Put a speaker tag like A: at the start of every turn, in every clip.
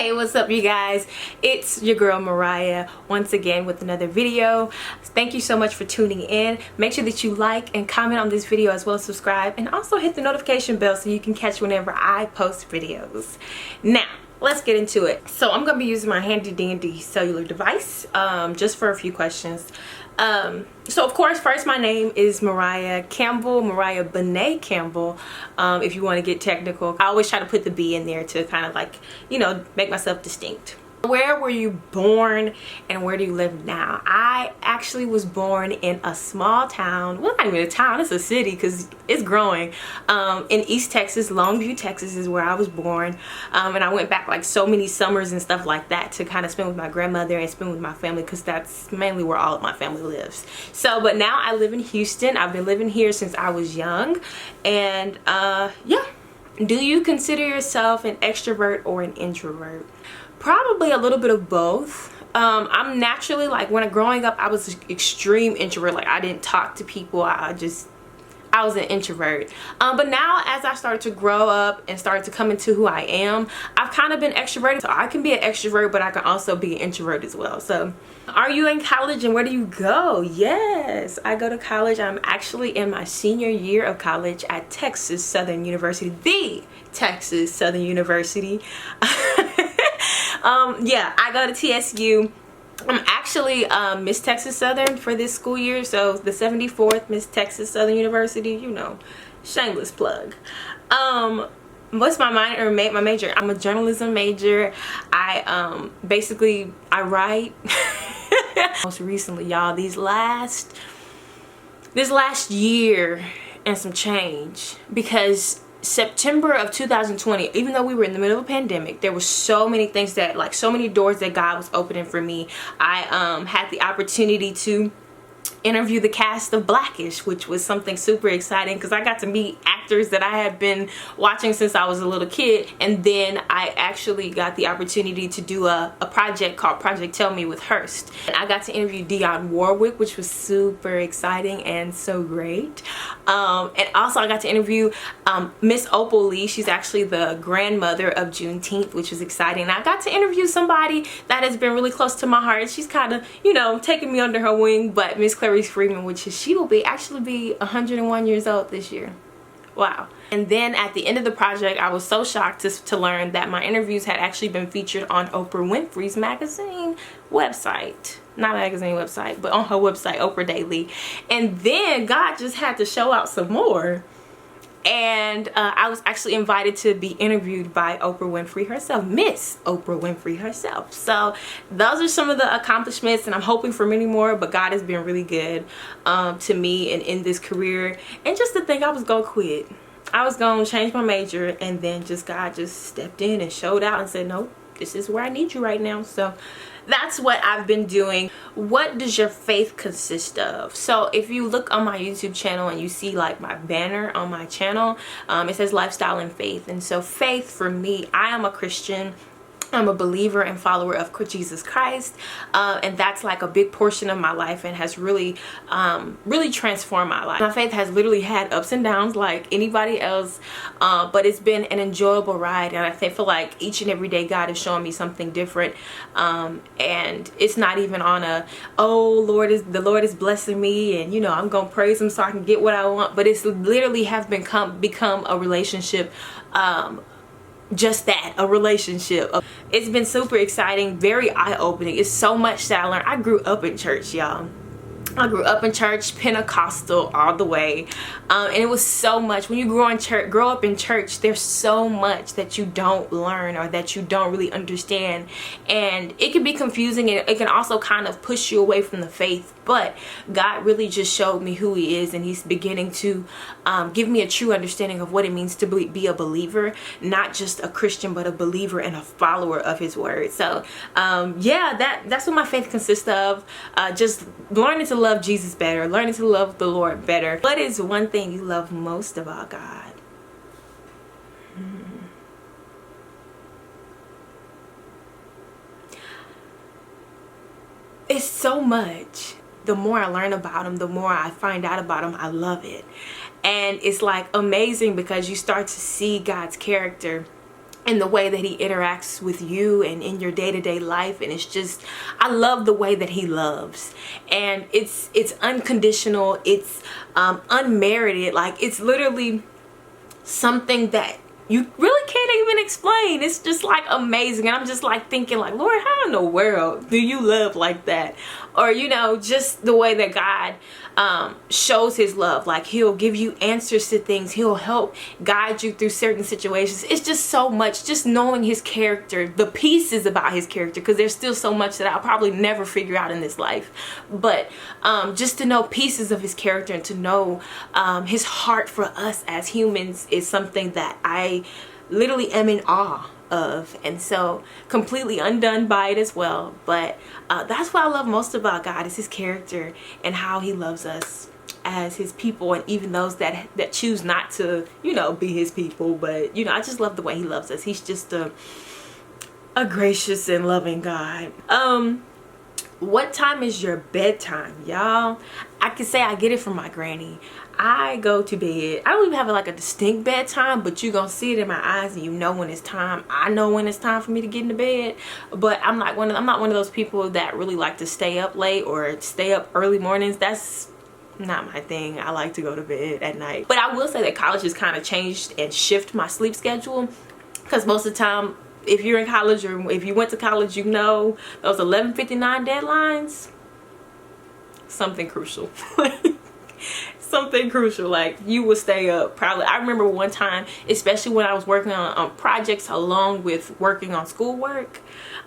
A: Hey, what's up you guys? It's your girl Mariah once again with another video. Thank you so much for tuning in. Make sure that you like and comment on this video as well as subscribe, and also hit the notification bell so you can catch whenever I post videos. Now let's get into it. So I'm gonna be using my handy dandy cellular device just for a few questions. So of course, first, my name is Mariah Campbell, Mariah Benet Campbell, if you want to get technical. I always try to put the B in there to kind of like, you know, make myself distinct. Where were you born and where do you live now? I actually was born in a small town, well, not even a town, it's a city because it's growing, in East Texas. Longview, Texas is where I was born, and I went back like so many summers and stuff like that to kind of spend with my grandmother and spend with my family, because that's mainly where all of my family lives. So, but now I live in Houston. I've been living here since I was young, and yeah. Do you consider yourself an extrovert or an introvert? Probably a little bit of both. I'm naturally, like, growing up, I was an extreme introvert. Like, I didn't talk to people. I was an introvert. But now, as I started to grow up and started to come into who I am, I've kind of been extroverted. So I can be an extrovert, but I can also be an introvert as well. So, are you in college and where do you go? Yes, I go to college. I'm actually in my senior year of college at Texas Southern University, the Texas Southern University. Yeah, I go to TSU. I'm actually Miss Texas Southern for this school year, so the 74th Miss Texas Southern University, you know, shameless plug. What's my minor or my major? I'm a journalism major. I basically I write. Most recently, y'all, this last year and some change, because September of 2020, even though we were in the middle of a pandemic, there were so many things that, like, so many doors that God was opening for me. I had the opportunity to interview the cast of Blackish, which was something super exciting because I got to meet actors that I had been watching since I was a little kid. And then I actually got the opportunity to do a project called Project Tell Me with Hearst. And I got to interview Dionne Warwick, which was super exciting and so great. And also I got to interview Miss Opal Lee. She's actually the grandmother of Juneteenth, which was exciting. And I got to interview somebody that has been really close to my heart. She's kind of, you know, taking me under her wing, but Miss Clarice Freeman, which is, she will actually be 101 years old this year. Wow. And then at the end of the project, I was so shocked to learn that my interviews had actually been featured on Oprah Winfrey's magazine website. Not magazine website, but on her website, Oprah Daily. And then God just had to show out some more. And I was actually invited to be interviewed by Oprah Winfrey herself, Miss Oprah Winfrey herself. So those are some of the accomplishments, and I'm hoping for many more, but God has been really good to me and in this career. And just to think I was gonna quit. I was gonna change my major, and then God just stepped in and showed out and said, no, this is where I need you right now. So that's what I've been doing. What does your faith consist of? So if you look on my YouTube channel and you see like my banner on my channel, it says lifestyle and faith. And so faith for me, I am a Christian. I'm a believer and follower of Jesus Christ, and that's like a big portion of my life and has really really transformed my life. My faith has literally had ups and downs like anybody else, but it's been an enjoyable ride, and I feel like each and every day God is showing me something different, and it's not even on a, oh the Lord is blessing me and, you know, I'm gonna praise him so I can get what I want, but it's literally have become a relationship, just that, a relationship. It's been super exciting, very eye-opening. It's so much that I learned. I grew up in church, y'all. I grew up in church, Pentecostal all the way, and it was so much. When you grow up in church, there's so much that you don't learn or that you don't really understand, and it can be confusing, and it can also kind of push you away from the faith. But God really just showed me who he is, and he's beginning to give me a true understanding of what it means to be a believer, not just a Christian, but a believer and a follower of his word. So yeah, that's what my faith consists of. Just learning to love Jesus better, learning to love the Lord better. What is one thing you love most about God? It's so much. The more I learn about him, the more I find out about him, I love it. And it's like amazing because you start to see God's character and the way that he interacts with you and in your day-to-day life. And it's just, I love the way that he loves, and it's unconditional, it's unmerited. Like, it's literally something that you really can't even explain. It's just like amazing. And I'm just like thinking like, Lord, how in the world do you love like that? Or, you know, just the way that God shows his love. Like, he'll give you answers to things, he'll help guide you through certain situations. It's just so much, just knowing his character, the pieces about his character, because there's still so much that I'll probably never figure out in this life. But just to know pieces of his character and to know his heart for us as humans is something that I literally am in awe of, and so completely undone by it as well. But that's what I love most about God, is his character and how he loves us as his people, and even those that choose not to, you know, be his people. But, you know, I just love the way he loves us. He's just a gracious and loving God. What time is your bedtime, y'all? I can say I get it from my granny. I go to bed, I don't even have like a distinct bedtime, but you're gonna see it in my eyes and you know when it's time. I know when it's time for me to get into bed. But I'm not one of those people that really like to stay up late or stay up early mornings. That's not my thing. I like to go to bed at night. But I will say that college has kind of changed and shifted my sleep schedule, because most of the time, if you're in college or if you went to college, you know those 11:59 deadlines, something crucial. Something crucial. Like, you will stay up probably. I remember one time, especially when I was working on projects along with working on schoolwork,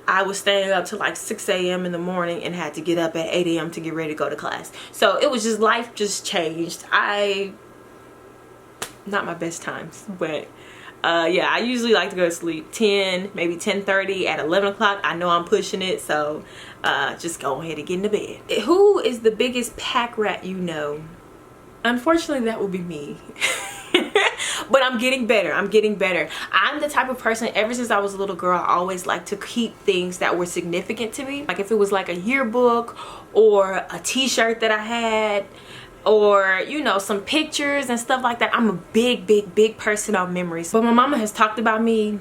A: I was staying up till like 6 a.m. in the morning and had to get up at 8 a.m. to get ready to go to class. So it was just, life just changed. Not my best times, but yeah, I usually like to go to sleep 10, maybe 10:30. At 11 o'clock, I know I'm pushing it, so just go ahead and get into bed. Who is the biggest pack rat you know? Unfortunately, that would be me. But I'm getting better. I'm getting better. I'm the type of person, ever since I was a little girl, I always liked to keep things that were significant to me. Like, if it was like a yearbook or a t-shirt that I had, or, you know, some pictures and stuff like that. I'm a big person on memories. But my mama has talked about me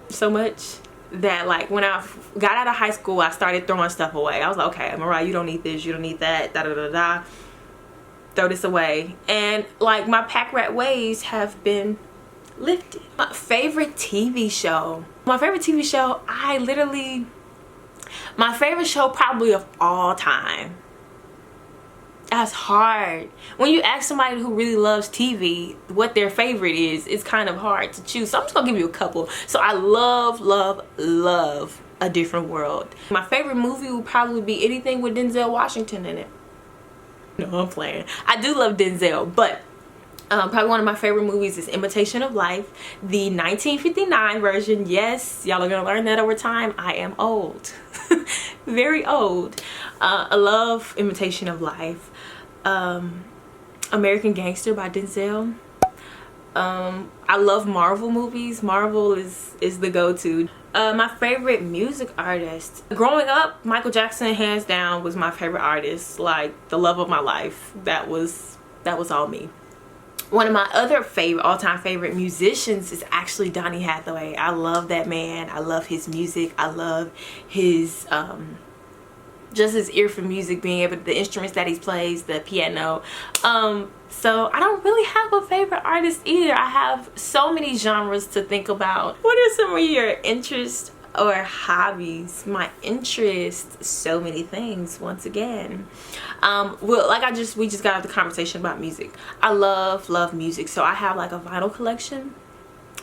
A: so much that, like, when I got out of high school, I started throwing stuff away. I was like, okay, Mariah, you don't need this, you don't need that, da da da da. Throw this away. And like, my pack rat ways have been lifted. My favorite TV show. My favorite TV show, my favorite show probably of all time. That's hard. When you ask somebody who really loves TV what their favorite is, it's kind of hard to choose. So I'm just gonna give you a couple. So I love A Different World. My favorite movie would probably be anything with Denzel Washington in it. No, I'm playing. I do love Denzel, but probably one of my favorite movies is Imitation of Life, the 1959 version. Yes, y'all are gonna learn that over time. I am old. Very old. I love Imitation of Life. American Gangster by Denzel. I love Marvel movies. Marvel is the go-to. My favorite music artist. Growing up, Michael Jackson, hands down, was my favorite artist. Like, the love of my life. That was all me. One of my other all-time favorite musicians is actually Donny Hathaway. I love that man. I love his music. I love his just his ear for music, being able to, the instruments that he plays, the piano. So I don't really have a favorite artist either. I have so many genres to think about. What are some of your interests or hobbies? My interest, so many things, once again. Well, like we just got out the conversation about music. I love music. So I have like a vinyl collection,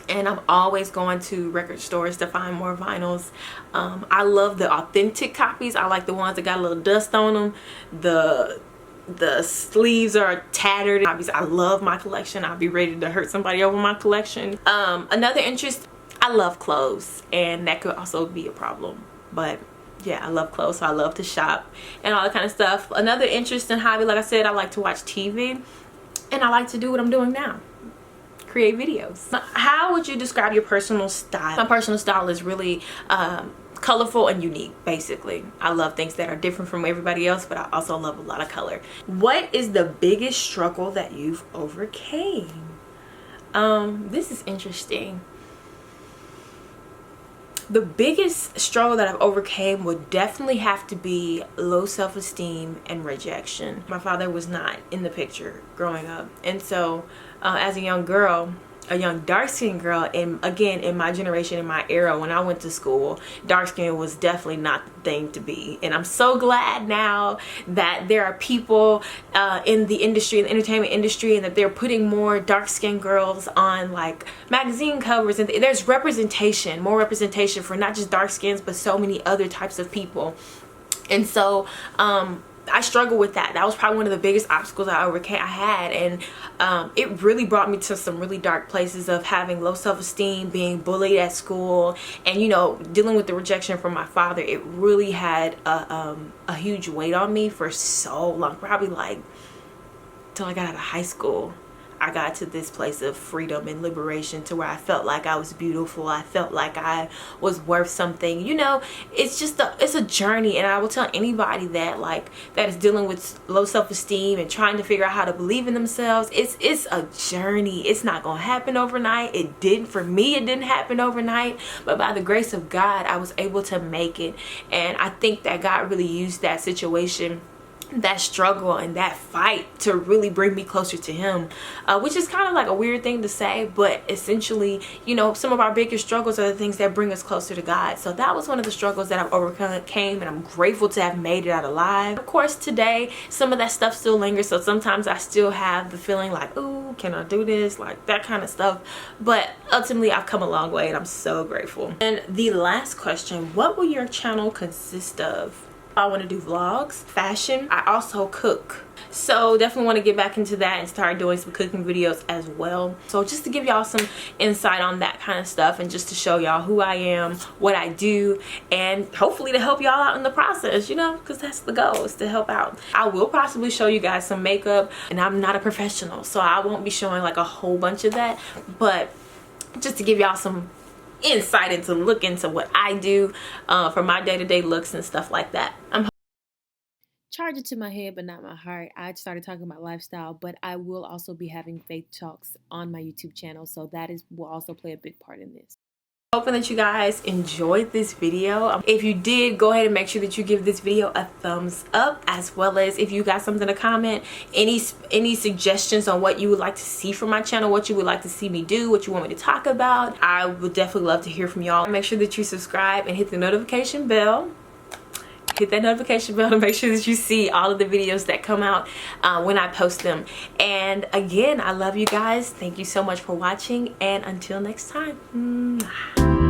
A: and I'm always going to record stores to find more vinyls. I love the authentic copies. I like the ones that got a little dust on them. The sleeves are tattered. I love my collection. I'll be ready to hurt somebody over my collection. Another interest, I love clothes, and that could also be a problem. But yeah, I love clothes, so I love to shop and all that kind of stuff. Another interest and hobby, like I said, I like to watch TV, and I like to do what I'm doing now. Create videos. How would you describe your personal style? My personal style is really colorful and unique, basically. I love things that are different from everybody else, but I also love a lot of color. What is the biggest struggle that you've overcame? This is interesting. The biggest struggle that I've overcame would definitely have to be low self-esteem and rejection. My father was not in the picture growing up, and so as a young girl, a young dark-skinned girl, and again in my generation, in my era when I went to school, dark skin was definitely not the thing to be. And I'm so glad now that there are people in the industry, in the entertainment industry, and that they're putting more dark-skinned girls on like magazine covers, and there's representation, more representation for not just dark skins but so many other types of people. And so I struggle with that. That was probably one of the biggest obstacles I had, and it really brought me to some really dark places of having low self-esteem, being bullied at school, and you know, dealing with the rejection from my father. It really had a huge weight on me for so long, probably like till I got out of high school. I got to this place of freedom and liberation to where I felt like I was beautiful. I felt like I was worth something. You know, it's just it's a journey, and I will tell anybody that that is dealing with low self-esteem and trying to figure out how to believe in themselves. It's a journey. It's not gonna happen overnight. It didn't for me. It didn't happen overnight, but by the grace of God, I was able to make it. And I think that God really used that situation, that struggle and that fight, to really bring me closer to him, which is kind of like a weird thing to say, but essentially, you know, some of our biggest struggles are the things that bring us closer to God. So that was one of the struggles that I've overcame, and I'm grateful to have made it out alive. Of course, today some of that stuff still lingers, so sometimes I still have the feeling like, ooh, can I do this, like that kind of stuff, but ultimately I've come a long way, and I'm so grateful. And the last question, what will your channel consist of? I want to do vlogs, fashion. I also cook, so definitely want to get back into that and start doing some cooking videos as well. So just to give y'all some insight on that kind of stuff, and just to show y'all who I am, what I do, and hopefully to help y'all out in the process, you know, because that's the goal, is to help out. I will possibly show you guys some makeup, and I'm not a professional, so I won't be showing like a whole bunch of that, but just to give y'all some insight into look into what I do for my day-to-day looks and stuff like that.
B: Charge it to my head but not my heart. I started talking about lifestyle, but I will also be having faith talks on my YouTube channel, so that will also play a big part in this.
A: Hoping that you guys enjoyed this video. If you did, go ahead and make sure that you give this video a thumbs up, as well as if you got something to comment, any suggestions on what you would like to see from my channel, what you would like to see me do, what you want me to talk about. I would definitely love to hear from y'all. Make sure that you subscribe and hit the notification bell. Hit that notification bell to make sure that you see all of the videos that come out when I post them. And again, I love you guys. Thank you so much for watching, and until next time.